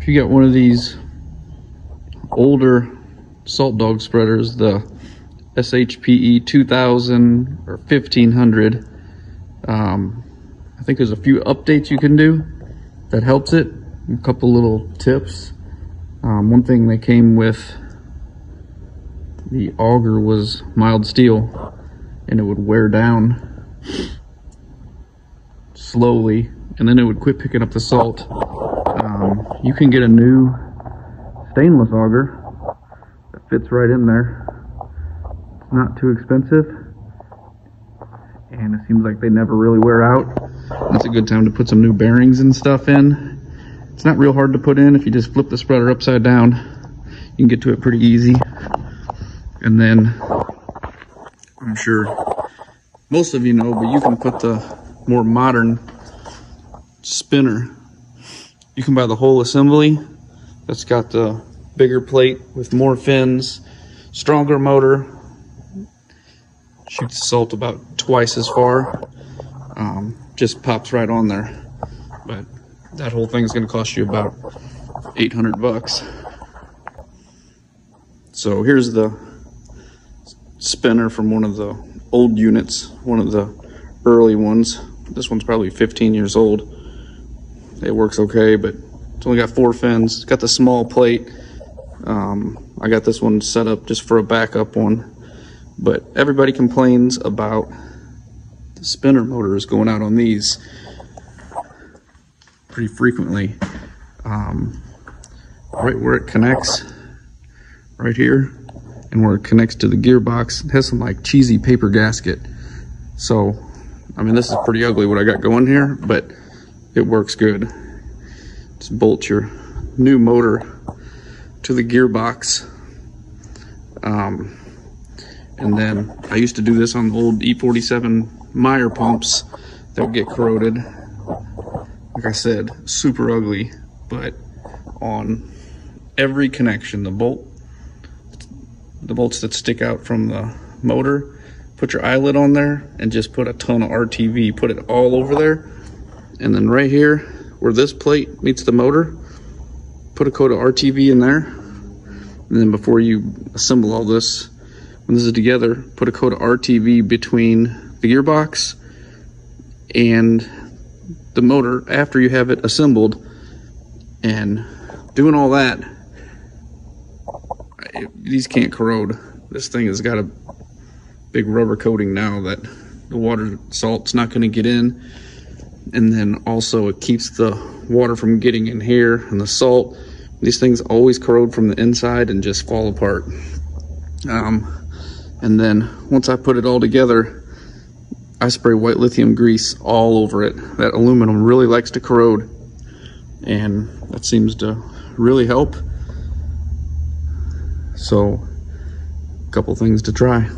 If you got one of these older Saltdogg spreaders, the SHPE 2000 or 1500, I think there's a few updates you can do that helps it. A couple little tips. One thing they came with, the auger was mild steel and it would wear down slowly and then it would quit picking up the salt. You can get a new stainless auger that fits right in there. It's not too expensive and it seems like they never really wear out. That's a good time to put some new bearings and stuff in. It's not real hard to put in. If you just flip the spreader upside down, you can get to it pretty easy. And then, I'm sure most of you know, but you can put the more modern spinner. You can buy the whole assembly that's got the bigger plate with more fins, stronger motor, shoots salt about twice as far, just pops right on there. But that whole thing is going to cost you about 800 bucks. So here's the spinner from one of the old units, one of the early ones. This one's probably 15 years old. It works okay, but it's only got 4 fins. It's got the small plate. I got this one set up just for a backup one, but everybody complains about the spinner motors going out on these pretty frequently. Right where it connects, right here, and where it connects to the gearbox, it has some like cheesy paper gasket. So, I mean, this is pretty ugly what I got going here, but it works good. Just bolt your new motor to the gearbox. And then I used to do this on the old E47 Meyer pumps that would get corroded. Like I said, super ugly, but on every connection, the bolts that stick out from the motor, put your eyelet on there and just put a ton of RTV, put it all over there. And then right here where this plate meets the motor, put a coat of RTV in there. And then before you assemble all this, when this is together, put a coat of RTV between the gearbox and the motor after you have it assembled. And doing all that, these can't corrode. This thing has got a big rubber coating now that the water salt's not going to get in, and then also it keeps the water from getting in here, and the salt, these things always corrode from the inside and just fall apart. And then once I put it all together, I spray white lithium grease all over it. That aluminum really likes to corrode, and that seems to really help. So, a couple things to try.